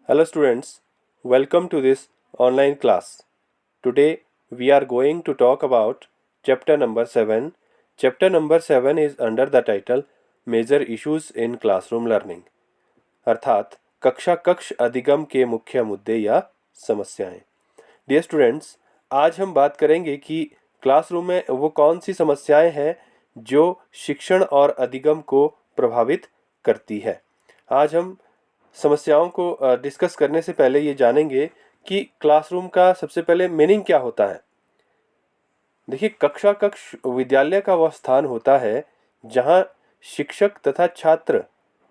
Hello students, welcome to this online class. Today we are going to talk about chapter number 7. Chapter number 7 is under the title Major Issues in Classroom Learning. अर्थात कक्षा कक्ष अधिगम के मुख्य मुद्दे या समस्याएं। डियर स्टूडेंट्स, आज हम बात करेंगे कि क्लासरूम में वो कौन सी समस्याएं हैं जो शिक्षण और अधिगम को प्रभावित करती है। आज हम समस्याओं को डिस्कस करने से पहले ये जानेंगे कि क्लासरूम का सबसे पहले मीनिंग क्या होता है। देखिए, कक्षा कक्ष विद्यालय का वह स्थान होता है जहाँ शिक्षक तथा छात्र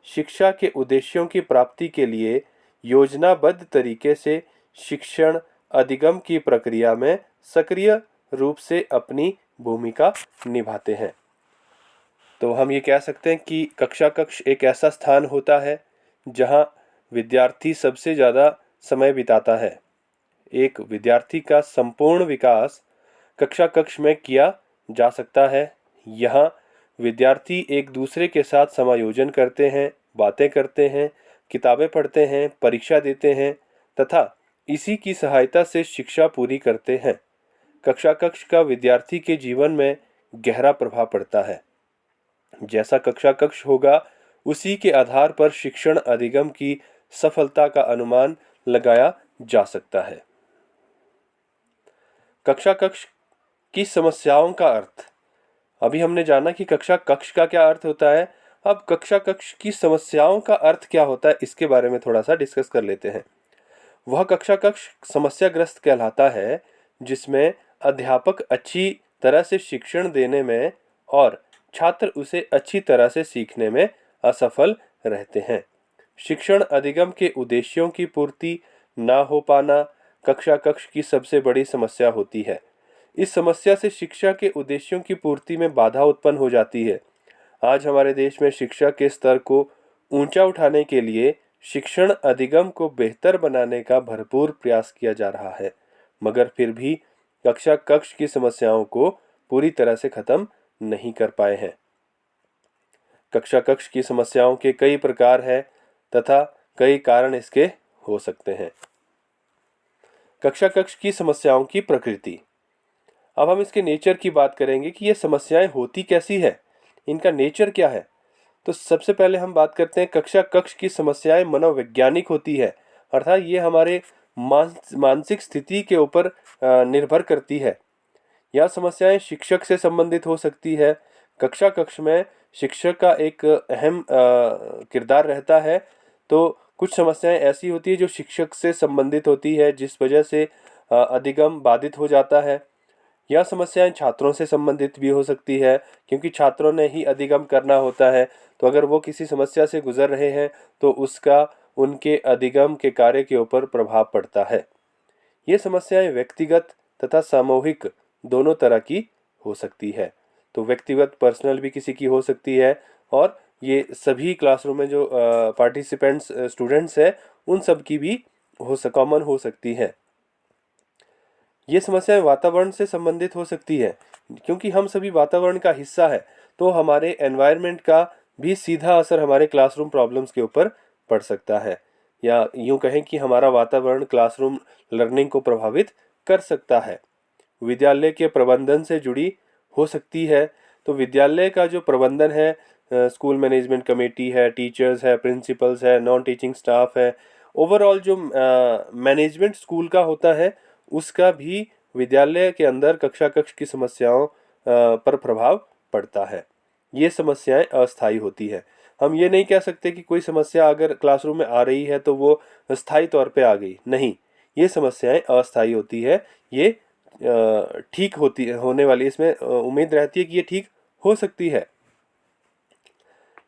शिक्षा के उद्देश्यों की प्राप्ति के लिए योजनाबद्ध तरीके से शिक्षण अधिगम की प्रक्रिया में सक्रिय रूप से अपनी भूमिका निभाते हैं। तो हम ये कह सकते हैं कि कक्षा कक्ष एक ऐसा स्थान होता है जहाँ विद्यार्थी सबसे ज़्यादा समय बिताता है। एक विद्यार्थी का संपूर्ण विकास कक्षा कक्ष में किया जा सकता है। यहाँ विद्यार्थी एक दूसरे के साथ समायोजन करते हैं, बातें करते हैं, किताबें पढ़ते हैं, परीक्षा देते हैं तथा इसी की सहायता से शिक्षा पूरी करते हैं। कक्षा कक्ष का विद्यार्थी के जीवन में गहरा प्रभाव पड़ता है। जैसा कक्षा कक्ष होगा उसी के आधार पर शिक्षण अधिगम की सफलता का अनुमान लगाया जा सकता है। कक्षा कक्ष की समस्याओं का अर्थ। अभी हमने जाना कि कक्षा कक्ष का क्या अर्थ होता है। अब कक्षा कक्ष की समस्याओं का अर्थ क्या होता है, इसके बारे में थोड़ा सा डिस्कस कर लेते हैं। वह कक्षा कक्ष समस्याग्रस्त कहलाता है जिसमें अध्यापक अच्छी तरह से शिक्षण देने में और छात्र उसे अच्छी तरह से सीखने में असफल रहते हैं। शिक्षण अधिगम के उद्देश्यों की पूर्ति ना हो पाना कक्षा कक्ष की सबसे बड़ी समस्या होती है। इस समस्या से शिक्षा के उद्देश्यों की पूर्ति में बाधा उत्पन्न हो जाती है। आज हमारे देश में शिक्षा के स्तर को ऊंचा उठाने के लिए शिक्षण अधिगम को बेहतर बनाने का भरपूर प्रयास किया जा रहा है, मगर फिर भी कक्षा कक्ष की समस्याओं को पूरी तरह से खत्म नहीं कर पाए हैं। कक्षा कक्ष की समस्याओं के कई प्रकार हैं तथा कई कारण इसके हो सकते हैं। कक्षा कक्ष की समस्याओं की प्रकृति। अब हम इसके नेचर की बात करेंगे कि ये समस्याएं होती कैसी है, इनका नेचर क्या है। तो सबसे पहले हम बात करते हैं कक्षा कक्ष की समस्याएं मनोवैज्ञानिक होती है, अर्थात ये हमारे मानसिक स्थिति के ऊपर निर्भर करती है। यह समस्याएं शिक्षक से संबंधित हो सकती है। कक्षा कक्ष में शिक्षक का एक अहम किरदार रहता है, तो कुछ समस्याएं ऐसी होती है जो शिक्षक से संबंधित होती है जिस वजह से अधिगम बाधित हो जाता है। यह समस्याएं छात्रों से संबंधित भी हो सकती है क्योंकि छात्रों ने ही अधिगम करना होता है, तो अगर वो किसी समस्या से गुजर रहे हैं तो उसका उनके अधिगम के कार्य के ऊपर प्रभाव पड़ता है। ये समस्याएं व्यक्तिगत तथा सामूहिक दोनों तरह की हो सकती है। तो व्यक्तिगत पर्सनल भी किसी की हो सकती है और ये सभी क्लासरूम में जो पार्टिसिपेंट्स स्टूडेंट्स हैं उन सब की भी कॉमन हो सकती है। ये समस्याएं वातावरण से संबंधित हो सकती है क्योंकि हम सभी वातावरण का हिस्सा है, तो हमारे एनवायरनमेंट का भी सीधा असर हमारे क्लासरूम प्रॉब्लम्स के ऊपर पड़ सकता है, या यूं कहें कि हमारा वातावरण क्लासरूम लर्निंग को प्रभावित कर सकता है। विद्यालय के प्रबंधन से जुड़ी हो सकती है। तो विद्यालय का जो प्रबंधन है, स्कूल मैनेजमेंट कमेटी है, टीचर्स है, प्रिंसिपल्स है, नॉन टीचिंग स्टाफ है, ओवरऑल जो मैनेजमेंट स्कूल का होता है उसका भी विद्यालय के अंदर कक्षा कक्ष की समस्याओं पर प्रभाव पड़ता है। ये समस्याएं अस्थायी होती है। हम ये नहीं कह सकते कि कोई समस्या अगर क्लासरूम में आ रही है तो वो स्थायी तौर पे आ गई, नहीं, ये समस्याएं अस्थायी होती है। ये ठीक होने वाली, इसमें उम्मीद रहती है कि ये ठीक हो सकती है।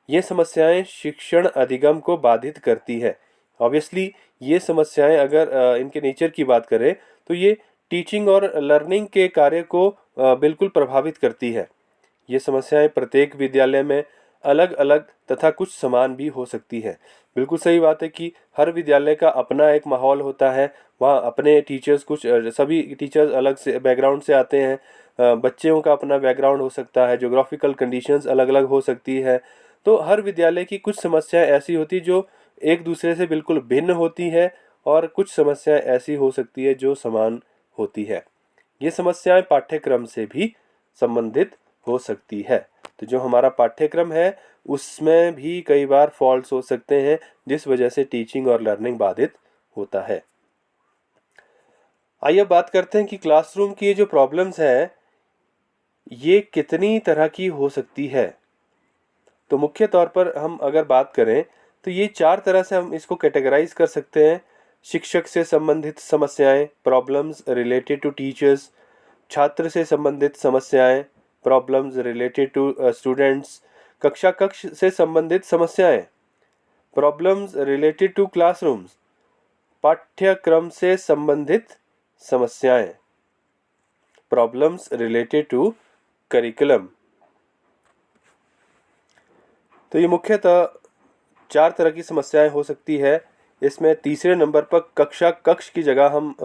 ये समस्याएं शिक्षण अधिगम को बाधित करती है। ऑब्वियसली ये समस्याएं अगर इनके नेचर की बात करें तो ये टीचिंग और लर्निंग के कार्य को बिल्कुल प्रभावित करती है। ये समस्याएं प्रत्येक विद्यालय में अलग अलग तथा कुछ समान भी हो सकती है। बिल्कुल सही बात है कि हर विद्यालय का अपना एक माहौल होता है, वहाँ अपने टीचर्स सभी टीचर्स अलग से बैकग्राउंड से आते हैं। बच्चों का अपना बैकग्राउंड हो सकता है, ज्योग्राफिकल कंडीशंस अलग अलग हो सकती है। तो हर विद्यालय की कुछ समस्याएं ऐसी होती जो एक दूसरे से बिल्कुल भिन्न होती है और कुछ समस्याएं ऐसी हो सकती है जो समान होती है। ये समस्याएं पाठ्यक्रम से भी संबंधित हो सकती है। तो जो हमारा पाठ्यक्रम है उसमें भी कई बार फॉल्ट्स हो सकते हैं, जिस वजह से टीचिंग और लर्निंग बाधित होता है। आइए बात करते हैं कि क्लासरूम की ये जो प्रॉब्लम्स है ये कितनी तरह की हो सकती है। तो मुख्य तौर पर हम अगर बात करें तो ये 4 तरह से हम इसको कैटेगराइज कर सकते हैं। शिक्षक से संबंधित समस्याएं, प्रॉब्लम्स रिलेटेड टू टीचर्स। छात्र से संबंधित समस्याएं, प्रॉब्लम्स रिलेटेड टू स्टूडेंट्स। कक्षा कक्ष से संबंधित समस्याएं, प्रॉब्लम्स रिलेटेड टू क्लासरूम्स। पाठ्यक्रम से संबंधित समस्याएं, प्रॉब्लम्स रिलेटेड टू करिकुलम। तो ये मुख्यतः 4 तरह की समस्याएं हो सकती है। इसमें तीसरे नंबर पर कक्षा कक्ष की जगह हम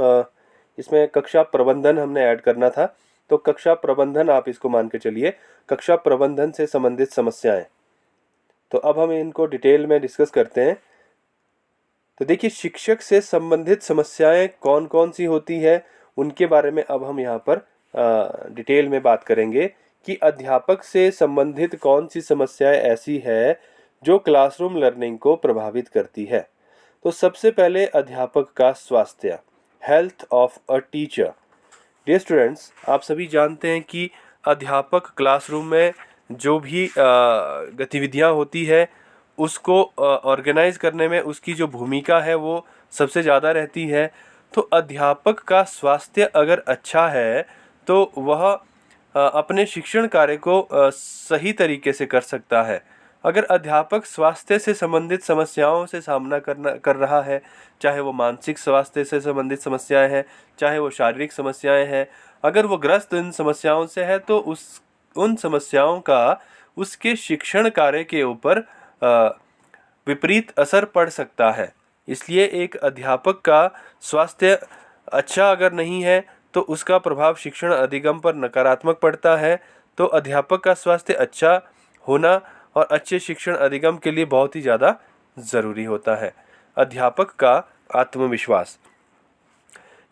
इसमें कक्षा प्रबंधन हमने ऐड करना था। तो कक्षा प्रबंधन आप इसको मान के चलिए, कक्षा प्रबंधन से संबंधित समस्याएं। तो अब हम इनको डिटेल में डिस्कस करते हैं। तो देखिए, शिक्षक से संबंधित समस्याएं कौन कौन सी होती है उनके बारे में अब हम यहाँ पर डिटेल में बात करेंगे कि अध्यापक से संबंधित कौन सी समस्याएं ऐसी है जो क्लासरूम लर्निंग को प्रभावित करती है। तो सबसे पहले अध्यापक का स्वास्थ्य, health of a teacher. Dear students, आप सभी जानते हैं कि अध्यापक क्लासरूम में जो भी गतिविधियां होती है उसको ऑर्गेनाइज करने में उसकी जो भूमिका है वो सबसे ज़्यादा रहती है। तो अध्यापक का स्वास्थ्य अगर अच्छा है तो वह अपने शिक्षण कार्य को सही तरीके से कर सकता है। अगर अध्यापक स्वास्थ्य से संबंधित समस्याओं से सामना कर रहा है, चाहे वो मानसिक स्वास्थ्य से संबंधित समस्याएं हैं, चाहे वो शारीरिक समस्याएं हैं, अगर वो ग्रस्त इन समस्याओं से है तो उन समस्याओं का उसके शिक्षण कार्य के ऊपर विपरीत असर पड़ सकता है। इसलिए एक अध्यापक का स्वास्थ्य अच्छा अगर नहीं है तो उसका प्रभाव शिक्षण अधिगम पर नकारात्मक पड़ता है। तो अध्यापक का स्वास्थ्य अच्छा होना और अच्छे शिक्षण अधिगम के लिए बहुत ही ज़्यादा ज़रूरी होता है। अध्यापक का आत्मविश्वास।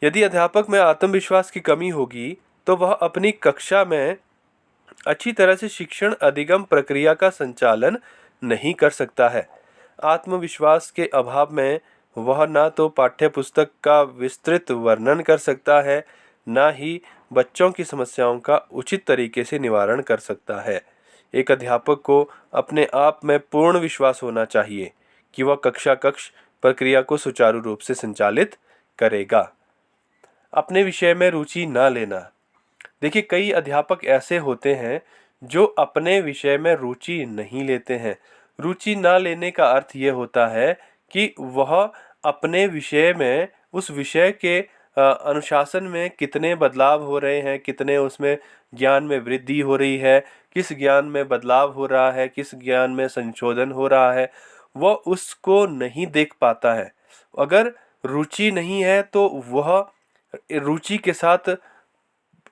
यदि अध्यापक में आत्मविश्वास की कमी होगी तो वह अपनी कक्षा में अच्छी तरह से शिक्षण अधिगम प्रक्रिया का संचालन नहीं कर सकता है। आत्मविश्वास के अभाव में वह ना तो पाठ्य पुस्तक का विस्तृत वर्णन कर सकता है, ना ही बच्चों की समस्याओं का उचित तरीके से निवारण कर सकता है। एक अध्यापक को अपने आप में पूर्ण विश्वास होना चाहिए कि वह कक्षा कक्ष प्रक्रिया को सुचारू रूप से संचालित करेगा। अपने विषय में रुचि न लेना। देखिए, कई अध्यापक ऐसे होते हैं जो अपने विषय में रुचि नहीं लेते हैं। रुचि ना लेने का अर्थ ये होता है कि वह अपने विषय में, उस विषय के अनुशासन में कितने बदलाव हो रहे हैं, कितने उसमें ज्ञान में वृद्धि हो रही है, किस ज्ञान में बदलाव हो रहा है, किस ज्ञान में संशोधन हो रहा है, वह उसको नहीं देख पाता है। अगर रुचि नहीं है तो वह रुचि के साथ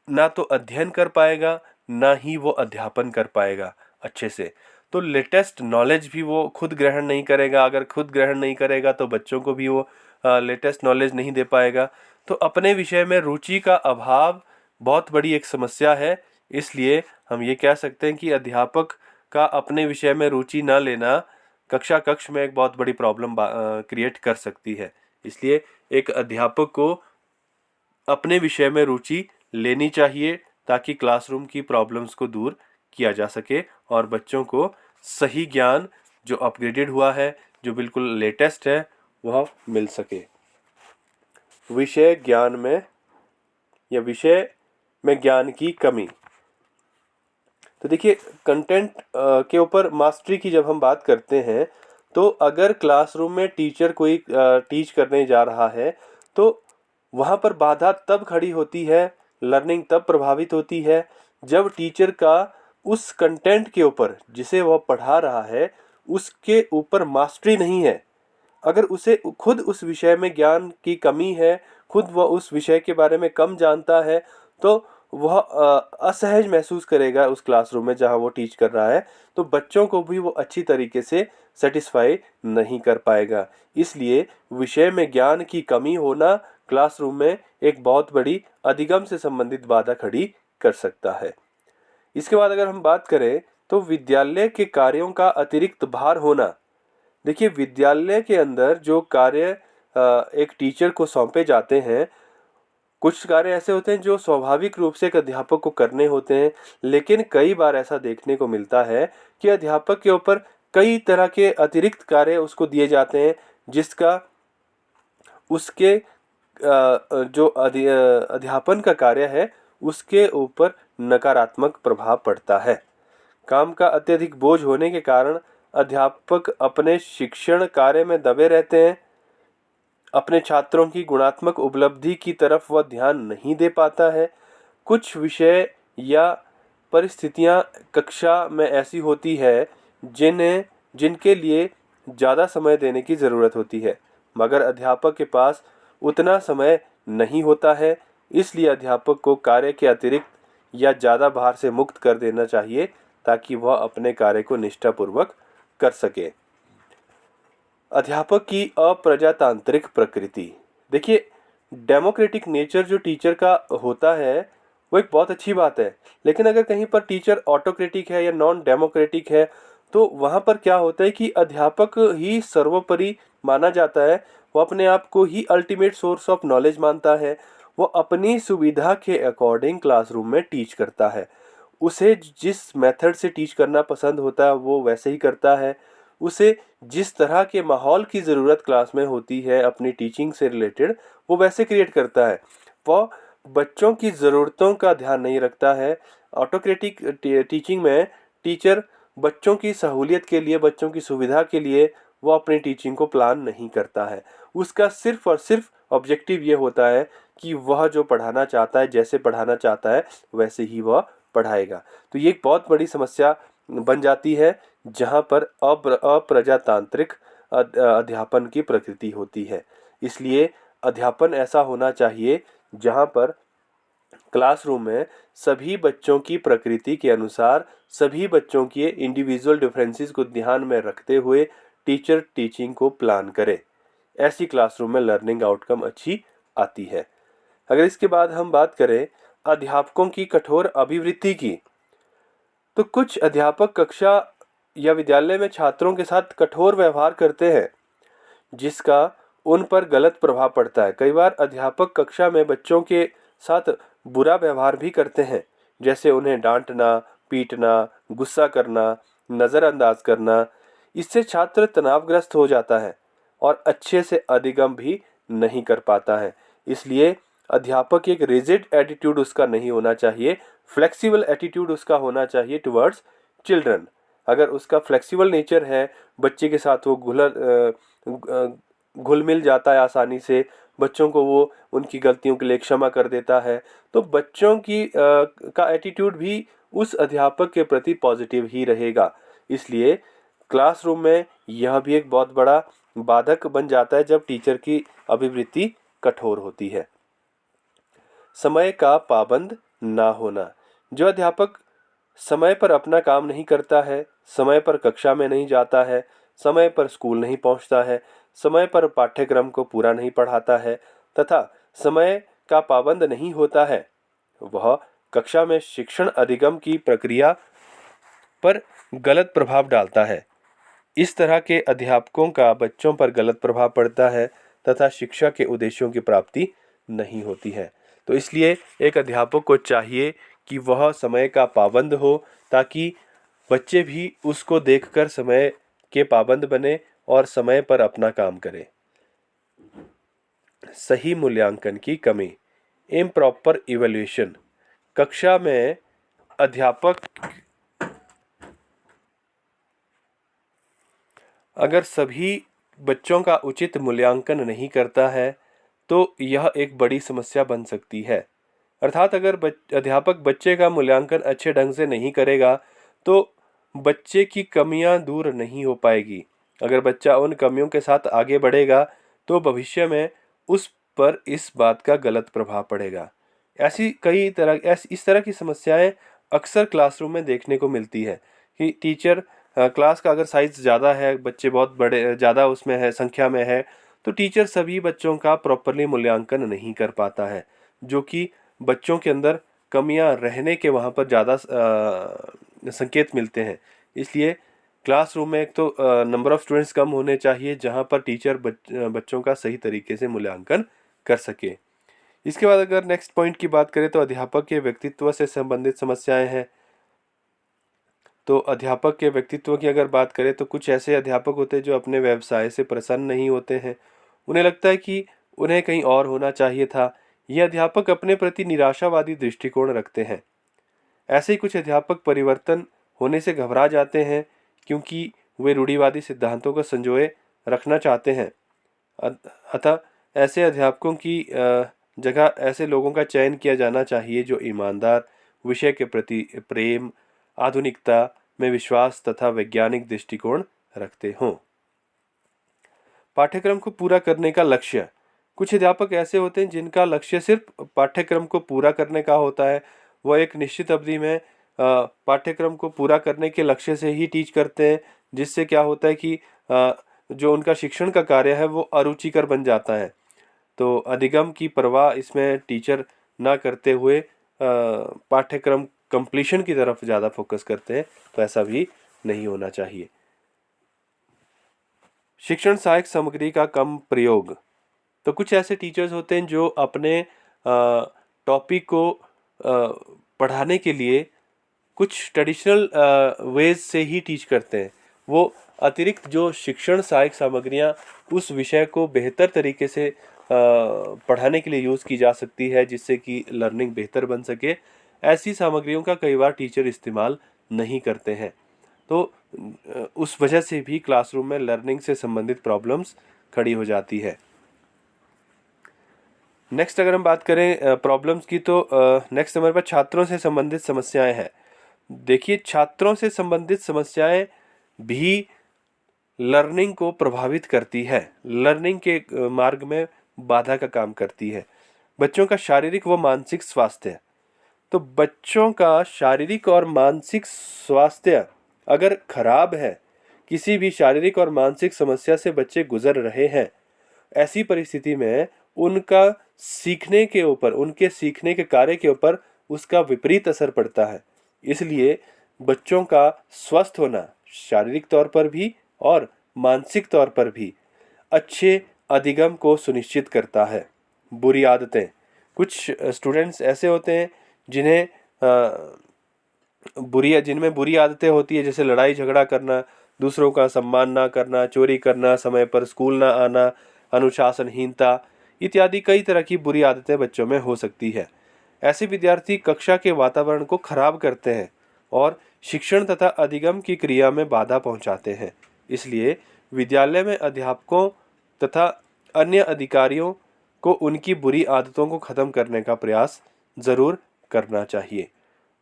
ना तो अध्ययन कर पाएगा, ना ही वो अध्यापन कर पाएगा अच्छे से। तो लेटेस्ट नॉलेज भी वो खुद ग्रहण नहीं करेगा। अगर खुद ग्रहण नहीं करेगा तो बच्चों को भी वो लेटेस्ट नॉलेज नहीं दे पाएगा। तो अपने विषय में रुचि का अभाव बहुत बड़ी एक समस्या है। इसलिए हम ये कह सकते हैं कि अध्यापक का अपने विषय में रुचि ना लेना कक्षा कक्ष में एक बहुत बड़ी प्रॉब्लम क्रिएट कर सकती है। इसलिए एक अध्यापक को अपने विषय में रुचि लेनी चाहिए ताकि क्लासरूम की प्रॉब्लम्स को दूर किया जा सके और बच्चों को सही ज्ञान जो अपग्रेडेड हुआ है, जो बिल्कुल लेटेस्ट है, वह मिल सके। विषय ज्ञान में या विषय में ज्ञान की कमी। तो देखिए, कंटेंट के ऊपर मास्टरी की जब हम बात करते हैं तो अगर क्लासरूम में टीचर कोई टीच करने जा रहा है तो वहाँ पर बाधा तब खड़ी होती है, लर्निंग तब प्रभावित होती है जब टीचर का उस कंटेंट के ऊपर जिसे वह पढ़ा रहा है उसके ऊपर मास्टरी नहीं है। अगर उसे खुद उस विषय में ज्ञान की कमी है, खुद वह उस विषय के बारे में कम जानता है, तो वह असहज महसूस करेगा उस क्लासरूम में जहाँ वो टीच कर रहा है, तो बच्चों को भी वो अच्छी तरीके से सेटिस्फाई नहीं कर पाएगा। इसलिए विषय में ज्ञान की कमी होना क्लासरूम में एक बहुत बड़ी अधिगम से संबंधित बाधा खड़ी कर सकता है। इसके बाद अगर हम बात करें तो विद्यालय के कार्यों का अतिरिक्त भार होना। देखिए, विद्यालय के अंदर जो कार्य एक टीचर को सौंपे जाते हैं, कुछ कार्य ऐसे होते हैं जो स्वाभाविक रूप से एक अध्यापक को करने होते हैं, लेकिन कई बार ऐसा देखने को मिलता है कि अध्यापक के ऊपर कई तरह के अतिरिक्त कार्य उसको दिए जाते हैं, जिसका उसके जो अध्यापन का कार्य है उसके ऊपर नकारात्मक प्रभाव पड़ता है। काम का अत्यधिक बोझ होने के कारण अध्यापक अपने शिक्षण कार्य में दबे रहते हैं। अपने छात्रों की गुणात्मक उपलब्धि की तरफ वह ध्यान नहीं दे पाता है। कुछ विषय या परिस्थितियां कक्षा में ऐसी होती है जिनके लिए ज़्यादा समय देने की ज़रूरत होती है, मगर अध्यापक के पास उतना समय नहीं होता है। इसलिए अध्यापक को कार्य के अतिरिक्त या ज़्यादा भार से मुक्त कर देना चाहिए ताकि वह अपने कार्य को निष्ठापूर्वक कर सके। अध्यापक की अप्रजातांत्रिक प्रकृति। देखिए, डेमोक्रेटिक नेचर जो टीचर का होता है वो एक बहुत अच्छी बात है, लेकिन अगर कहीं पर टीचर ऑटोक्रेटिक है या नॉन डेमोक्रेटिक है तो वहाँ पर क्या होता है कि अध्यापक ही सर्वोपरि माना जाता है। वो अपने आप को ही अल्टीमेट सोर्स ऑफ नॉलेज मानता है। वो अपनी सुविधा के अकॉर्डिंग क्लासरूम में टीच करता है। उसे जिस मेथड से टीच करना पसंद होता है वो वैसे ही करता है। उसे जिस तरह के माहौल की ज़रूरत क्लास में होती है अपनी टीचिंग से रिलेटेड, वो वैसे क्रिएट करता है। वो बच्चों की ज़रूरतों का ध्यान नहीं रखता है। ऑटोक्रेटिक टीचिंग में टीचर बच्चों की सहूलियत के लिए, बच्चों की सुविधा के लिए वो अपनी टीचिंग को प्लान नहीं करता है। उसका सिर्फ और सिर्फ ऑब्जेक्टिव ये होता है कि वह जो पढ़ाना चाहता है, जैसे पढ़ाना चाहता है वैसे ही वह पढ़ाएगा। तो ये एक बहुत बड़ी समस्या बन जाती है जहाँ पर अप्रजातांत्रिक अध्यापन की प्रकृति होती है। इसलिए अध्यापन ऐसा होना चाहिए जहाँ पर क्लासरूम में सभी बच्चों की प्रकृति के अनुसार, सभी बच्चों के इंडिविजुअल डिफरेंसेस को ध्यान में रखते हुए टीचर टीचिंग को प्लान करे। ऐसी क्लासरूम में लर्निंग आउटकम अच्छी आती है। अगर इसके बाद हम बात करें अध्यापकों की कठोर अभिवृत्ति की, तो कुछ अध्यापक कक्षा या विद्यालय में छात्रों के साथ कठोर व्यवहार करते हैं जिसका उन पर गलत प्रभाव पड़ता है। कई बार अध्यापक कक्षा में बच्चों के साथ बुरा व्यवहार भी करते हैं, जैसे उन्हें डांटना, पीटना, गुस्सा करना, नज़रअंदाज करना। इससे छात्र तनावग्रस्त हो जाता है और अच्छे से अधिगम भी नहीं कर पाता है। इसलिए अध्यापक एक रिजिड एटीट्यूड उसका नहीं होना चाहिए, फ्लेक्सिबल एटीट्यूड उसका होना चाहिए टुवर्ड्स चिल्ड्रन। अगर उसका फ्लेक्सिबल नेचर है, बच्चे के साथ वो घुल मिल जाता है आसानी से, बच्चों को वो उनकी गलतियों के लिए क्षमा कर देता है, तो बच्चों की का एटीट्यूड भी उस अध्यापक के प्रति पॉजिटिव ही रहेगा। इसलिए क्लासरूम में यह भी एक बहुत बड़ा बाधक बन जाता है जब टीचर की अभिवृत्ति कठोर होती है। समय का पाबंद ना होना। जो अध्यापक समय पर अपना काम नहीं करता है, समय पर कक्षा में नहीं जाता है, समय पर स्कूल नहीं पहुंचता है, समय पर पाठ्यक्रम को पूरा नहीं पढ़ाता है तथा समय का पाबंद नहीं होता है, वह कक्षा में शिक्षण अधिगम की प्रक्रिया पर गलत प्रभाव डालता है। इस तरह के अध्यापकों का बच्चों पर गलत प्रभाव पड़ता है तथा शिक्षा के उद्देश्यों की प्राप्ति नहीं होती है। तो इसलिए एक अध्यापक को चाहिए कि वह समय का पाबंद हो ताकि बच्चे भी उसको देखकर समय के पाबंद बने और समय पर अपना काम करें। सही मूल्यांकन की कमी, इम्प्रॉपर इवैल्यूएशन। कक्षा में अध्यापक अगर सभी बच्चों का उचित मूल्यांकन नहीं करता है तो यह एक बड़ी समस्या बन सकती है। अर्थात अगर अध्यापक बच्चे का मूल्यांकन अच्छे ढंग से नहीं करेगा तो बच्चे की कमियां दूर नहीं हो पाएगी। अगर बच्चा उन कमियों के साथ आगे बढ़ेगा तो भविष्य में उस पर इस बात का गलत प्रभाव पड़ेगा। ऐसी कई तरह इस तरह की समस्याएं अक्सर क्लासरूम में देखने को मिलती है कि टीचर क्लास का अगर साइज ज़्यादा है, बच्चे बहुत बड़े ज़्यादा उसमें है, संख्या में है, तो टीचर सभी बच्चों का प्रॉपरली मूल्यांकन नहीं कर पाता है, जो कि बच्चों के अंदर कमियां रहने के वहाँ पर ज़्यादा संकेत मिलते हैं। इसलिए क्लासरूम में एक तो नंबर ऑफ़ स्टूडेंट्स कम होने चाहिए जहाँ पर टीचर बच्चों का सही तरीके से मूल्यांकन कर सके। इसके बाद अगर नेक्स्ट पॉइंट की बात करें तो अध्यापक के व्यक्तित्व से संबंधित समस्याएं हैं। तो अध्यापक के व्यक्तित्व की अगर बात करें तो कुछ ऐसे अध्यापक होते हैं जो अपने व्यवसाय से प्रसन्न नहीं होते हैं। उन्हें लगता है कि उन्हें कहीं और होना चाहिए था। ये अध्यापक अपने प्रति निराशावादी दृष्टिकोण रखते हैं। ऐसे ही कुछ अध्यापक परिवर्तन होने से घबरा जाते हैं क्योंकि वे रूढ़िवादी सिद्धांतों को संजोए रखना चाहते हैं। अतः ऐसे अध्यापकों की जगह ऐसे लोगों का चयन किया जाना चाहिए जो ईमानदार, विषय के प्रति प्रेम, आधुनिकता में विश्वास तथा वैज्ञानिक दृष्टिकोण रखते हों। पाठ्यक्रम को पूरा करने का लक्ष्य। कुछ अध्यापक ऐसे होते हैं जिनका लक्ष्य सिर्फ पाठ्यक्रम को पूरा करने का होता है। वह एक निश्चित अवधि में पाठ्यक्रम को पूरा करने के लक्ष्य से ही टीच करते हैं, जिससे क्या होता है कि जो उनका शिक्षण का कार्य है वो अरुचिकर बन जाता है। तो अधिगम की परवाह इसमें टीचर ना करते हुए पाठ्यक्रम कंप्लीशन की तरफ ज़्यादा फोकस करते हैं, तो ऐसा भी नहीं होना चाहिए। शिक्षण सहायक सामग्री का कम प्रयोग। तो कुछ ऐसे टीचर्स होते हैं जो अपने टॉपिक को पढ़ाने के लिए कुछ ट्रेडिशनल वेज से ही टीच करते हैं। वो अतिरिक्त जो शिक्षण सहायक सामग्रियाँ उस विषय को बेहतर तरीके से पढ़ाने के लिए यूज़ की जा सकती है, जिससे कि लर्निंग बेहतर बन सके, ऐसी सामग्रियों का कई बार टीचर इस्तेमाल नहीं करते हैं। तो उस वजह से भी क्लासरूम में लर्निंग से संबंधित प्रॉब्लम्स खड़ी हो जाती है। नेक्स्ट अगर हम बात करें प्रॉब्लम्स की, तो नेक्स्ट हमारे पास छात्रों से संबंधित समस्याएं हैं। देखिए, छात्रों से संबंधित समस्याएं भी लर्निंग को प्रभावित करती है, लर्निंग के मार्ग में बाधा का काम करती है। बच्चों का शारीरिक व मानसिक स्वास्थ्य। तो बच्चों का शारीरिक और मानसिक स्वास्थ्य अगर खराब है, किसी भी शारीरिक और मानसिक समस्या से बच्चे गुजर रहे हैं, ऐसी परिस्थिति में उनका सीखने के ऊपर, उनके सीखने के कार्य के ऊपर उसका विपरीत असर पड़ता है। इसलिए बच्चों का स्वस्थ होना शारीरिक तौर पर भी और मानसिक तौर पर भी अच्छे अधिगम को सुनिश्चित करता है। बुरी आदतें। कुछ स्टूडेंट्स ऐसे होते हैं जिन्हें जिनमें बुरी आदतें होती है, जैसे लड़ाई झगड़ा करना, दूसरों का सम्मान ना करना, चोरी करना, समय पर स्कूल ना आना, अनुशासनहीनता इत्यादि कई तरह की बुरी आदतें बच्चों में हो सकती है। ऐसे विद्यार्थी कक्षा के वातावरण को खराब करते हैं और शिक्षण तथा अधिगम की क्रिया में बाधा पहुंचाते हैं। इसलिए विद्यालय में अध्यापकों तथा अन्य अधिकारियों को उनकी बुरी आदतों को खत्म करने का प्रयास जरूर करना चाहिए।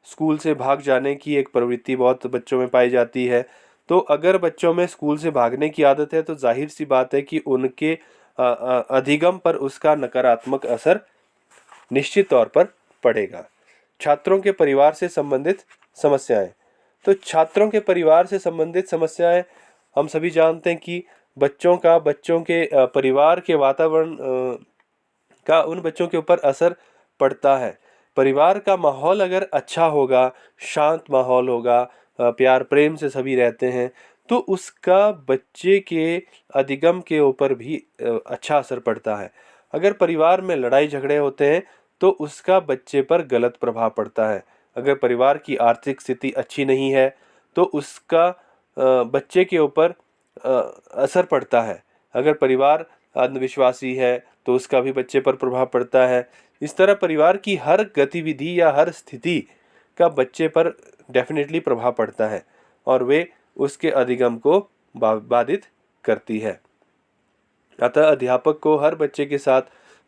स्कूल से भाग जाने की एक प्रवृत्ति बहुत बच्चों में पाई जाती है। तो अगर बच्चों में स्कूल से भागने की आदत है तो जाहिर सी बात है कि उनके अधिगम पर उसका नकारात्मक असर निश्चित तौर पर पड़ेगा। छात्रों के परिवार से संबंधित समस्याएं। तो छात्रों के परिवार से संबंधित समस्याएं हम सभी जानते हैं कि बच्चों के परिवार के वातावरण का उन बच्चों के ऊपर असर पड़ता है। परिवार का माहौल अगर अच्छा होगा, शांत माहौल होगा, प्यार प्रेम से सभी रहते हैं, तो उसका बच्चे के अधिगम के ऊपर भी अच्छा असर पड़ता है। अगर परिवार में लड़ाई झगड़े होते हैं तो उसका बच्चे पर गलत प्रभाव पड़ता है। अगर परिवार की आर्थिक स्थिति अच्छी नहीं है तो उसका बच्चे के ऊपर असर पड़ता है। अगर परिवार अंधविश्वासी है तो उसका भी बच्चे पर प्रभाव पड़ता है। इस तरह परिवार की हर गतिविधि या हर स्थिति का बच्चे पर डेफिनेटली प्रभाव पड़ता है और वे उसके अधिगम को बाधित करती है। अतः अध्यापक को हर बच्चे के साथ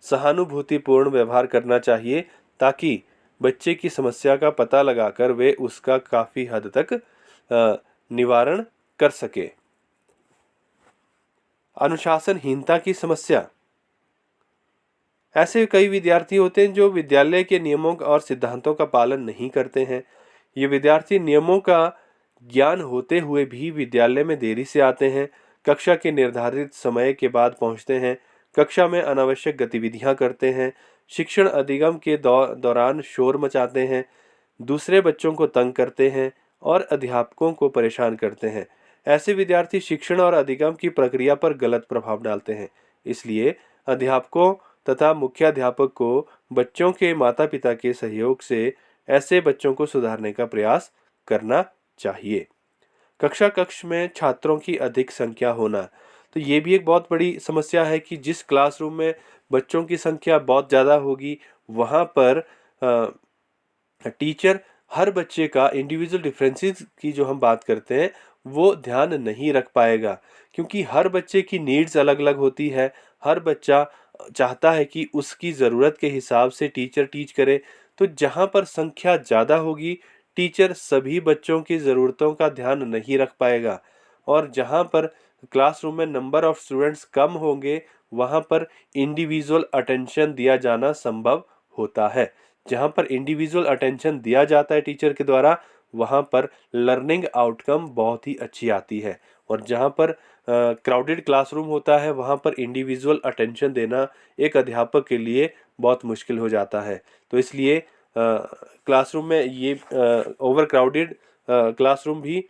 सहानुभूतिपूर्ण व्यवहार करना चाहिए ताकि बच्चे की समस्या का पता लगाकर वे उसका काफ़ी हद तक निवारण कर सके। अनुशासनहीनता की समस्या। ऐसे कई विद्यार्थी होते हैं जो विद्यालय के नियमों और सिद्धांतों का पालन नहीं करते हैं। ये विद्यार्थी नियमों का ज्ञान होते हुए भी विद्यालय में देरी से आते हैं, कक्षा के निर्धारित समय के बाद पहुंचते हैं, कक्षा में अनावश्यक गतिविधियां करते हैं, शिक्षण अधिगम के दौरान शोर मचाते हैं, दूसरे बच्चों को तंग करते हैं और अध्यापकों को परेशान करते हैं। ऐसे विद्यार्थी शिक्षण और अधिगम की प्रक्रिया पर गलत प्रभाव डालते हैं। इसलिए अध्यापकों तथा मुख्याध्यापक को बच्चों के माता पिता के सहयोग से ऐसे बच्चों को सुधारने का प्रयास करना चाहिए। कक्ष में छात्रों की अधिक संख्या होना, तो ये भी एक बहुत बड़ी समस्या है कि जिस क्लासरूम में बच्चों की संख्या बहुत ज़्यादा होगी, वहाँ पर टीचर हर बच्चे का इंडिविजुअल डिफरेंसेस की जो हम बात करते हैं वो ध्यान नहीं रख पाएगा, क्योंकि हर बच्चे की नीड्स अलग अलग होती है। हर बच्चा चाहता है कि उसकी ज़रूरत के हिसाब से टीचर टीच करे। तो जहाँ पर संख्या ज़्यादा होगी, टीचर सभी बच्चों की ज़रूरतों का ध्यान नहीं रख पाएगा, और जहाँ पर क्लासरूम में नंबर ऑफ स्टूडेंट्स कम होंगे, वहाँ पर इंडिविजुअल अटेंशन दिया जाना संभव होता है। जहाँ पर इंडिविजुअल अटेंशन दिया जाता है टीचर के द्वारा, वहाँ पर लर्निंग आउटकम बहुत ही अच्छी आती है। और जहाँ पर क्राउडेड क्लासरूम होता है, वहाँ पर इंडिविजुअल अटेंशन देना एक अध्यापक के लिए बहुत मुश्किल हो जाता है। तो इसलिए क्लासरूम में ये ओवर क्राउडेड क्लासरूम भी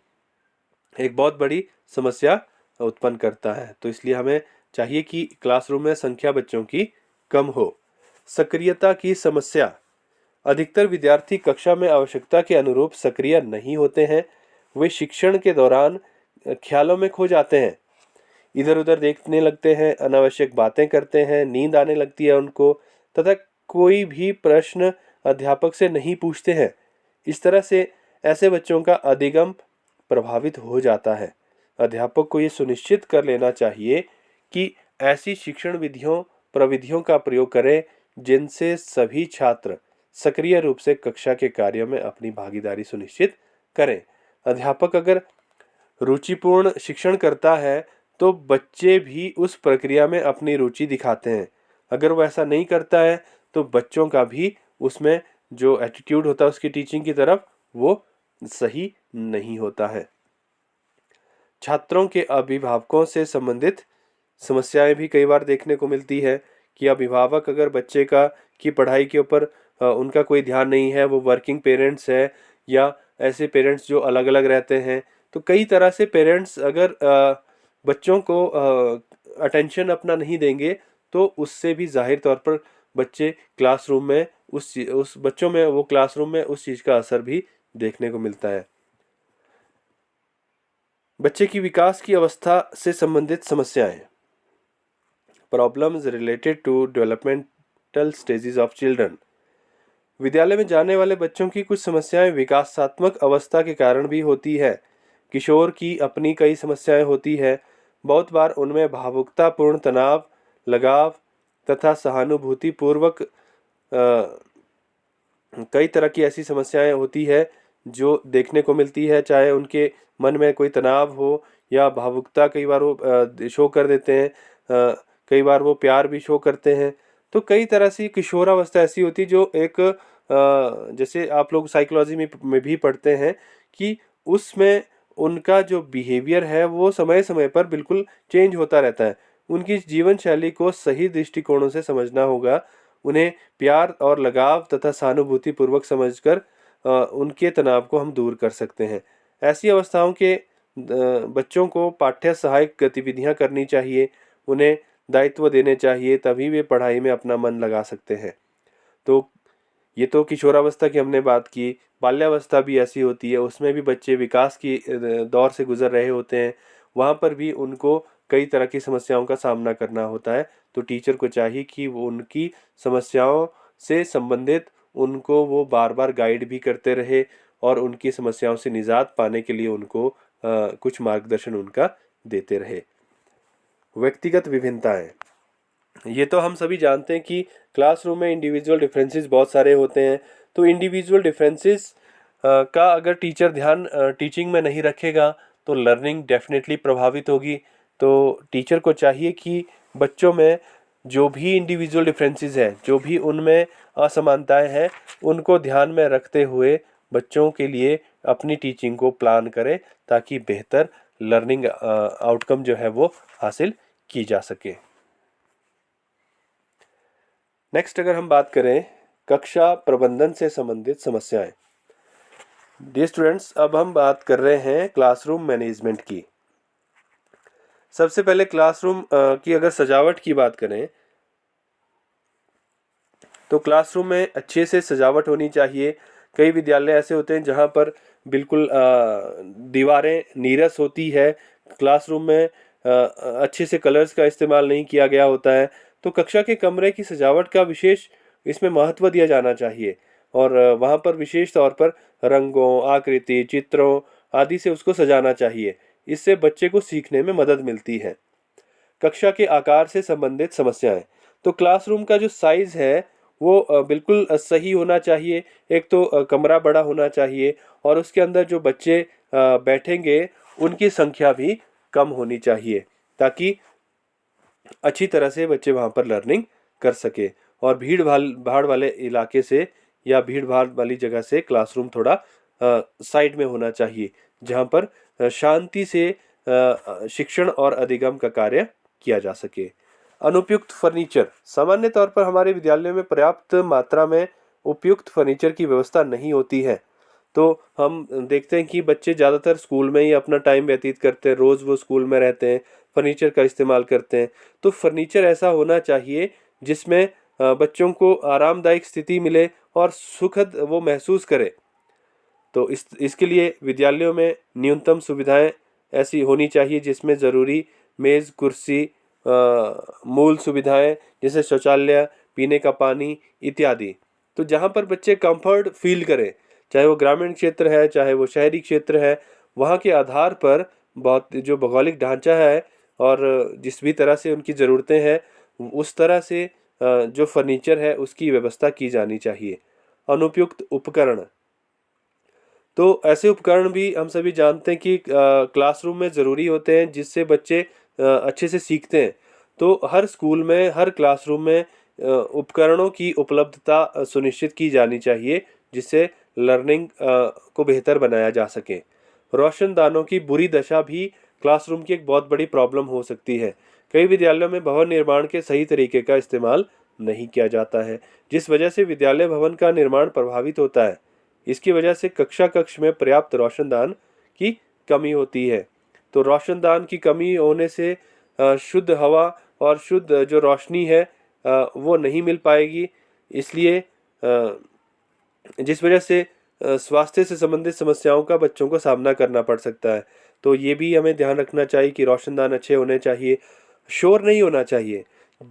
एक बहुत बड़ी समस्या उत्पन्न करता है। तो इसलिए हमें चाहिए कि क्लासरूम में संख्या बच्चों की कम हो। सक्रियता की समस्या, अधिकतर विद्यार्थी कक्षा में आवश्यकता के अनुरूप सक्रिय नहीं होते हैं। वे शिक्षण के दौरान ख्यालों में खो जाते हैं, इधर उधर देखने लगते हैं, अनावश्यक बातें करते हैं, नींद आने लगती है उनको, तथा कोई भी प्रश्न अध्यापक से नहीं पूछते हैं। इस तरह से ऐसे बच्चों का अधिगम प्रभावित हो जाता है। अध्यापक को ये सुनिश्चित कर लेना चाहिए कि ऐसी शिक्षण प्रविधियों का प्रयोग करें जिनसे सभी छात्र सक्रिय रूप से कक्षा के कार्यों में अपनी भागीदारी सुनिश्चित करें। अध्यापक अगर रुचिपूर्ण शिक्षण करता है तो बच्चे भी उस प्रक्रिया में अपनी रुचि दिखाते हैं। अगर वो ऐसा नहीं करता है तो बच्चों का भी उसमें जो एटीट्यूड होता है उसकी टीचिंग की तरफ, वो सही नहीं होता है। छात्रों के अभिभावकों से संबंधित समस्याएं भी कई बार देखने को मिलती है कि अभिभावक अगर बच्चे की पढ़ाई के ऊपर उनका कोई ध्यान नहीं है, वो वर्किंग पेरेंट्स है या ऐसे पेरेंट्स जो अलग अलग रहते हैं, तो कई तरह से पेरेंट्स अगर बच्चों को अटेंशन अपना नहीं देंगे तो उससे भी जाहिर तौर पर बच्चे क्लासरूम में उस बच्चों में वो क्लासरूम में उस चीज़ का असर भी देखने को मिलता है। बच्चे की विकास की अवस्था से संबंधित समस्याएं, problems related to developmental stages of children. विद्यालय में जाने वाले बच्चों की कुछ समस्याएं विकासात्मक अवस्था के कारण भी होती है। किशोर की अपनी कई समस्याएं होती है। बहुत बार उनमें भावुकतापूर्ण तनाव, लगाव तथा सहानुभूति पूर्वक कई तरह की ऐसी समस्याएं होती है जो देखने को मिलती है, चाहे उनके मन में कोई तनाव हो या भावुकता कई बार वो शो कर देते हैं, कई बार वो प्यार भी शो करते हैं। तो कई तरह से किशोरावस्था ऐसी होती है जो एक जैसे आप लोग साइकोलॉजी में भी पढ़ते हैं कि उसमें उनका जो बिहेवियर है वो समय समय पर बिल्कुल चेंज होता रहता है। उनकी जीवन शैली को सही दृष्टिकोणों से समझना होगा। उन्हें प्यार और लगाव तथा सहानुभूति पूर्वक समझकर उनके तनाव को हम दूर कर सकते हैं। ऐसी अवस्थाओं के बच्चों को पाठ्य सहायक गतिविधियां करनी चाहिए, उन्हें दायित्व देने चाहिए, तभी वे पढ़ाई में अपना मन लगा सकते हैं। तो ये तो किशोरावस्था की हमने बात की। बाल्यावस्था भी ऐसी होती है, उसमें भी बच्चे विकास की दौर से गुजर रहे होते हैं। वहाँ पर भी उनको कई तरह की समस्याओं का सामना करना होता है। तो टीचर को चाहिए कि वो उनकी समस्याओं से संबंधित उनको वो बार बार गाइड भी करते रहे और उनकी समस्याओं से निजात पाने के लिए उनको कुछ मार्गदर्शन उनका देते रहे। व्यक्तिगत विभिन्नताएं, ये तो हम सभी जानते हैं कि क्लासरूम में इंडिविजुअल डिफरेंसेस बहुत सारे होते हैं। तो इंडिविजुअल डिफरेंसेस का अगर टीचर ध्यान टीचिंग में नहीं रखेगा तो लर्निंग डेफिनेटली प्रभावित होगी। तो टीचर को चाहिए कि बच्चों में जो भी इंडिविजुअल डिफरेंसेस हैं, जो भी उनमें असमानताएं हैं, उनको ध्यान में रखते हुए बच्चों के लिए अपनी टीचिंग को प्लान करें ताकि बेहतर लर्निंग आउटकम जो है वो हासिल की जा सके। नेक्स्ट अगर हम बात करें कक्षा प्रबंधन से संबंधित समस्याएं। डियर स्टूडेंट्स, अब हम बात कर रहे हैं क्लासरूम मैनेजमेंट की। सबसे पहले क्लासरूम की अगर सजावट की बात करें तो क्लासरूम में अच्छे से सजावट होनी चाहिए। कई विद्यालय ऐसे होते हैं जहाँ पर बिल्कुल दीवारें नीरस होती है, क्लासरूम में अच्छे से कलर्स का इस्तेमाल नहीं किया गया होता है। तो कक्षा के कमरे की सजावट का विशेष इसमें महत्व दिया जाना चाहिए और वहाँ पर विशेष तौर पर रंगों, आकृति, चित्रों आदि से उसको सजाना चाहिए। इससे बच्चे को सीखने में मदद मिलती है। कक्षा के आकार से संबंधित समस्याएं। तो क्लासरूम का जो साइज है वो बिल्कुल सही होना चाहिए। एक तो कमरा बड़ा होना चाहिए और उसके अंदर जो बच्चे बैठेंगे उनकी संख्या भी कम होनी चाहिए ताकि अच्छी तरह से बच्चे वहाँ पर लर्निंग कर सके। और भीड़ भाड़ वाले इलाके से या भीड़ भाड़ वाली जगह से क्लासरूम थोड़ा साइड में होना चाहिए जहाँ पर शांति से शिक्षण और अधिगम का कार्य किया जा सके। अनुपयुक्त फर्नीचर। सामान्य तौर पर हमारे विद्यालयों में पर्याप्त मात्रा में उपयुक्त फर्नीचर की व्यवस्था नहीं होती है। तो हम देखते हैं कि बच्चे ज़्यादातर स्कूल में ही अपना टाइम व्यतीत करते हैं, रोज़ वो स्कूल में रहते हैं, फर्नीचर का इस्तेमाल करते हैं। तो फर्नीचर ऐसा होना चाहिए जिसमें बच्चों को आरामदायक स्थिति मिले और सुखद वो महसूस करे। तो इसके लिए विद्यालयों में न्यूनतम सुविधाएं ऐसी होनी चाहिए जिसमें ज़रूरी मेज़, कुर्सी, मूल सुविधाएं जैसे शौचालय, पीने का पानी इत्यादि। तो जहाँ पर बच्चे कंफर्ट फील करें, चाहे वो ग्रामीण क्षेत्र है चाहे वो शहरी क्षेत्र है, वहाँ के आधार पर बहुत जो भौगोलिक ढांचा है और जिस भी तरह से उनकी ज़रूरतें हैं उस तरह से जो फर्नीचर है उसकी व्यवस्था की जानी चाहिए। अनुपयुक्त उपकरण। तो ऐसे उपकरण भी हम सभी जानते हैं कि क्लासरूम में ज़रूरी होते हैं जिससे बच्चे अच्छे से सीखते हैं। तो हर स्कूल में, हर क्लासरूम में उपकरणों की उपलब्धता सुनिश्चित की जानी चाहिए जिससे लर्निंग को बेहतर बनाया जा सके। रोशनदानों की बुरी दशा भी क्लासरूम की एक बहुत बड़ी प्रॉब्लम हो सकती है। कई विद्यालयों में भवन निर्माण के सही तरीके का इस्तेमाल नहीं किया जाता है जिस वजह से विद्यालय भवन का निर्माण प्रभावित होता है। इसकी वजह से कक्षा कक्ष में पर्याप्त रोशनदान की कमी होती है। तो रोशनदान की कमी होने से शुद्ध हवा और शुद्ध जो रोशनी है वो नहीं मिल पाएगी। इसलिए जिस वजह से स्वास्थ्य से संबंधित समस्याओं का बच्चों को सामना करना पड़ सकता है। तो ये भी हमें ध्यान रखना चाहिए कि रोशनदान अच्छे होने चाहिए, शोर नहीं होना चाहिए।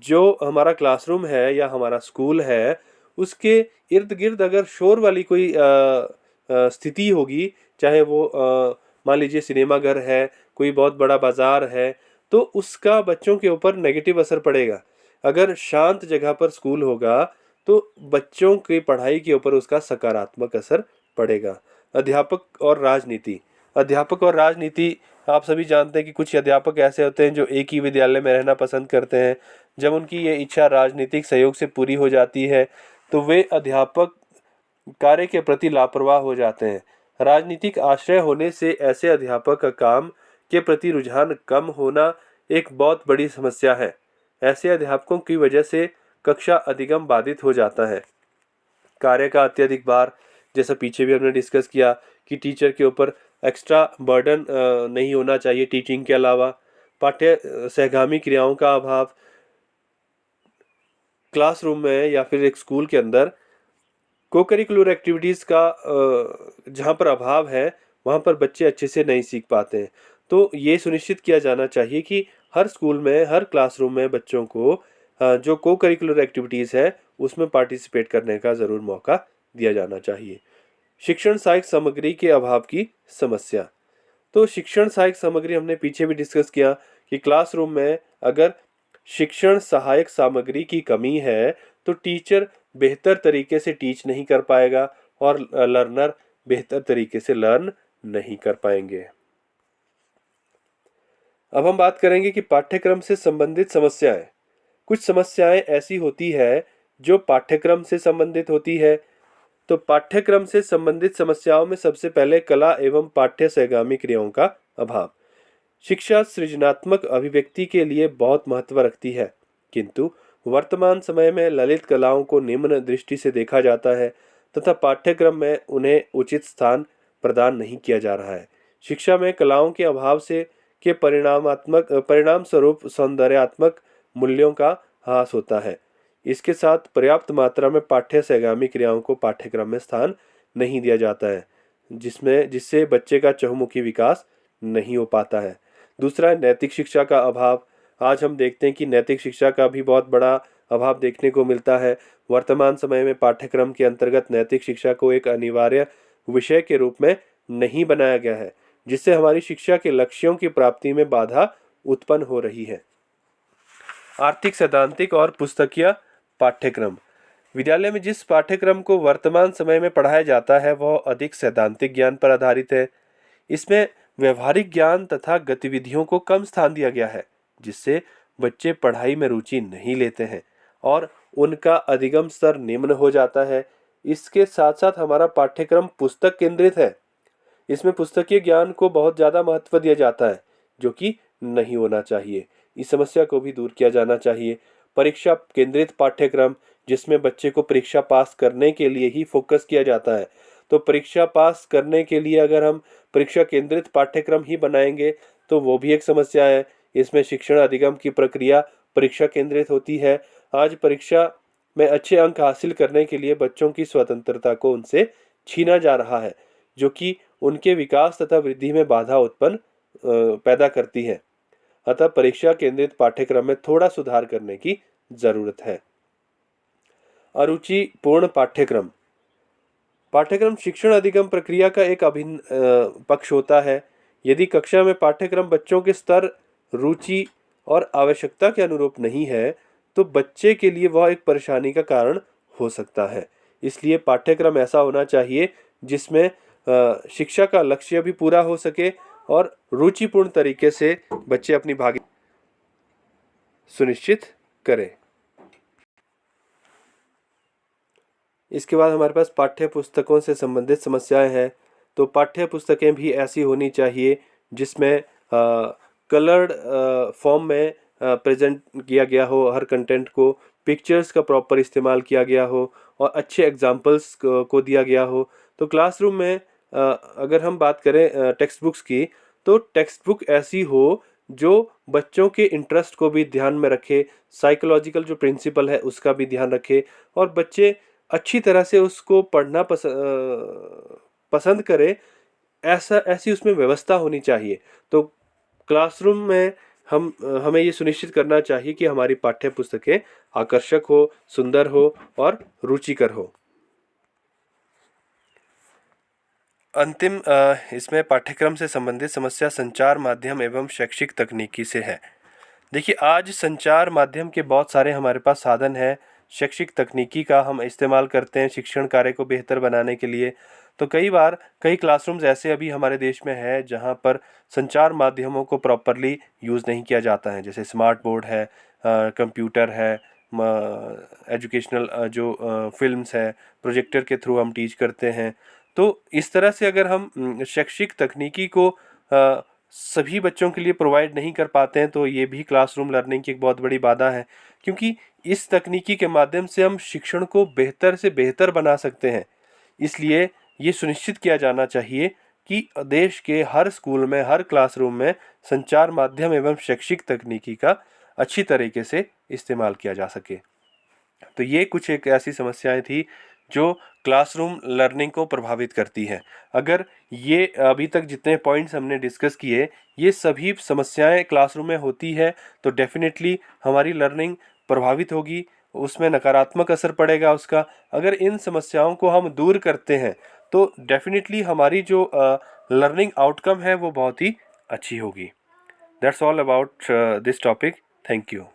जो हमारा क्लासरूम है या हमारा स्कूल है उसके इर्द गिर्द अगर शोर वाली कोई स्थिति होगी, चाहे वो मान लीजिए सिनेमा घर है, कोई बहुत बड़ा बाजार है, तो उसका बच्चों के ऊपर नेगेटिव असर पड़ेगा। अगर शांत जगह पर स्कूल होगा तो बच्चों की पढ़ाई के ऊपर उसका सकारात्मक असर पड़ेगा। अध्यापक और राजनीति। अध्यापक और राजनीति, आप सभी जानते हैं कि कुछ अध्यापक ऐसे होते हैं जो एक ही विद्यालय में रहना पसंद करते हैं। जब उनकी ये इच्छा राजनीतिक सहयोग से पूरी हो जाती है तो वे अध्यापक कार्य के प्रति लापरवाह हो जाते हैं। राजनीतिक आश्रय होने से ऐसे अध्यापक का काम के प्रति रुझान कम होना एक बहुत बड़ी समस्या है। ऐसे अध्यापकों की वजह से कक्षा अधिगम बाधित हो जाता है। कार्य का अत्यधिक भार, जैसा पीछे भी हमने डिस्कस किया कि टीचर के ऊपर एक्स्ट्रा बर्डन नहीं होना चाहिए टीचिंग के अलावा। पाठ्य सहगामी क्रियाओं का अभाव। क्लासरूम में या फिर एक स्कूल के अंदर को करिकुलर एक्टिविटीज़ का जहाँ पर अभाव है वहाँ पर बच्चे अच्छे से नहीं सीख पाते हैं। तो ये सुनिश्चित किया जाना चाहिए कि हर स्कूल में, हर क्लासरूम में बच्चों को जो को करिकुलर एक्टिविटीज़ है उसमें पार्टिसिपेट करने का ज़रूर मौका दिया जाना चाहिए। शिक्षण सहायक सामग्री के अभाव की समस्या। तो शिक्षण सहायक सामग्री हमने पीछे भी डिस्कस किया कि क्लासरूम में अगर शिक्षण सहायक सामग्री की कमी है तो टीचर बेहतर तरीके से टीच नहीं कर पाएगा और लर्नर बेहतर तरीके से लर्न नहीं कर पाएंगे। अब हम बात करेंगे कि पाठ्यक्रम से संबंधित समस्याएं। कुछ समस्याएं ऐसी होती है जो पाठ्यक्रम से संबंधित होती है। तो पाठ्यक्रम से संबंधित समस्याओं में सबसे पहले कला एवं पाठ्य सहगामी क्रियाओं का अभाव। शिक्षा सृजनात्मक अभिव्यक्ति के लिए बहुत महत्व रखती है, किंतु वर्तमान समय में ललित कलाओं को निम्न दृष्टि से देखा जाता है तथा पाठ्यक्रम में उन्हें उचित स्थान प्रदान नहीं किया जा रहा है। शिक्षा में कलाओं के अभाव से के परिणाम स्वरूप सौंदर्यात्मक मूल्यों का ह्रास होता है। इसके साथ पर्याप्त मात्रा में पाठ्य सहगामी क्रियाओं को पाठ्यक्रम में स्थान नहीं दिया जाता है, जिससे बच्चे का चहुमुखी विकास नहीं हो पाता है। दूसरा है नैतिक शिक्षा का अभाव। आज हम देखते हैं कि नैतिक शिक्षा का भी बहुत बड़ा अभाव देखने को मिलता है। वर्तमान समय में पाठ्यक्रम के अंतर्गत नैतिक शिक्षा को एक अनिवार्य विषय के रूप में नहीं बनाया गया है, जिससे हमारी शिक्षा के लक्ष्यों की प्राप्ति में बाधा उत्पन्न हो रही है। आर्थिक, सैद्धांतिक और पुस्तकीय पाठ्यक्रम। विद्यालय में जिस पाठ्यक्रम को वर्तमान समय में पढ़ाया जाता है वह अधिक सैद्धांतिक ज्ञान पर आधारित है। इसमें व्यवहारिक ज्ञान तथा गतिविधियों को कम स्थान दिया गया है, जिससे बच्चे पढ़ाई में रुचि नहीं लेते हैं और उनका अधिगम स्तर निम्न हो जाता है। इसके साथ साथ हमारा पाठ्यक्रम पुस्तक केंद्रित है। इसमें पुस्तकीय ज्ञान को बहुत ज़्यादा महत्व दिया जाता है, जो कि नहीं होना चाहिए। इस समस्या को भी दूर किया जाना चाहिए। परीक्षा केंद्रित पाठ्यक्रम, जिसमें बच्चे को परीक्षा पास करने के लिए ही फोकस किया जाता है। तो परीक्षा पास करने के लिए अगर हम परीक्षा केंद्रित पाठ्यक्रम ही बनाएंगे तो वो भी एक समस्या है। इसमें शिक्षण अधिगम की प्रक्रिया परीक्षा केंद्रित होती है। आज परीक्षा में अच्छे अंक हासिल करने के लिए बच्चों की स्वतंत्रता को उनसे छीना जा रहा है, जो कि उनके विकास तथा वृद्धि में बाधा उत्पन्न पैदा करती है। अतः परीक्षा केंद्रित पाठ्यक्रम में थोड़ा सुधार करने की जरूरत है। अरुचिपूर्ण पाठ्यक्रम। पाठ्यक्रम शिक्षण अधिगम प्रक्रिया का एक अभिन्न पक्ष होता है। यदि कक्षा में पाठ्यक्रम बच्चों के स्तर, रुचि और आवश्यकता के अनुरूप नहीं है तो बच्चे के लिए वह एक परेशानी का कारण हो सकता है। इसलिए पाठ्यक्रम ऐसा होना चाहिए जिसमें शिक्षा का लक्ष्य भी पूरा हो सके और रुचिपूर्ण तरीके से बच्चे अपनी भागीदारी सुनिश्चित करें। इसके बाद हमारे पास पाठ्य पुस्तकों से संबंधित समस्याएं हैं। तो पाठ्य पुस्तकें भी ऐसी होनी चाहिए जिसमें कलर्ड फॉर्म में प्रेजेंट किया गया हो, हर कंटेंट को पिक्चर्स का प्रॉपर इस्तेमाल किया गया हो और अच्छे एग्जाम्पल्स को दिया गया हो। तो क्लासरूम में अगर हम बात करें टेक्स्ट बुक्स की, तो टेक्स्ट बुक ऐसी हो जो बच्चों के इंटरेस्ट को भी ध्यान में रखे, साइकोलॉजिकल जो प्रिंसिपल है उसका भी ध्यान रखे और बच्चे अच्छी तरह से उसको पढ़ना पसंद करे, ऐसी उसमें व्यवस्था होनी चाहिए। तो क्लासरूम में हमें ये सुनिश्चित करना चाहिए कि हमारी पाठ्य पुस्तकें आकर्षक हो, सुंदर हो और रुचिकर हो। अंतिम इसमें पाठ्यक्रम से संबंधित समस्या संचार माध्यम एवं शैक्षिक तकनीकी से है। देखिए, आज संचार माध्यम के बहुत सारे हमारे पास साधन हैं। शैक्षिक तकनीकी का हम इस्तेमाल करते हैं शिक्षण कार्य को बेहतर बनाने के लिए। तो कई बार कई क्लासरूम्स ऐसे अभी हमारे देश में है जहाँ पर संचार माध्यमों को प्रॉपरली यूज़ नहीं किया जाता है। जैसे स्मार्ट बोर्ड है, कंप्यूटर है, एजुकेशनल जो फिल्म्स है, प्रोजेक्टर के थ्रू हम टीच करते हैं। तो इस तरह से अगर हम शैक्षिक तकनीकी को सभी बच्चों के लिए प्रोवाइड नहीं कर पाते हैं तो ये भी क्लासरूम लर्निंग की एक बहुत बड़ी बाधा है, क्योंकि इस तकनीकी के माध्यम से हम शिक्षण को बेहतर से बेहतर बना सकते हैं। इसलिए ये सुनिश्चित किया जाना चाहिए कि देश के हर स्कूल में, हर क्लासरूम में संचार माध्यम एवं शैक्षिक तकनीकी का अच्छी तरीके से इस्तेमाल किया जा सके। तो ये कुछ एक ऐसी समस्याएं थी जो क्लासरूम लर्निंग को प्रभावित करती है। अगर ये अभी तक जितने पॉइंट्स हमने डिस्कस किए, ये सभी समस्याएं क्लासरूम में होती है तो डेफिनेटली हमारी लर्निंग प्रभावित होगी, उसमें नकारात्मक असर पड़ेगा उसका। अगर इन समस्याओं को हम दूर करते हैं तो डेफिनेटली हमारी जो लर्निंग आउटकम है वो बहुत ही अच्छी होगी। That's all about this topic. Thank you.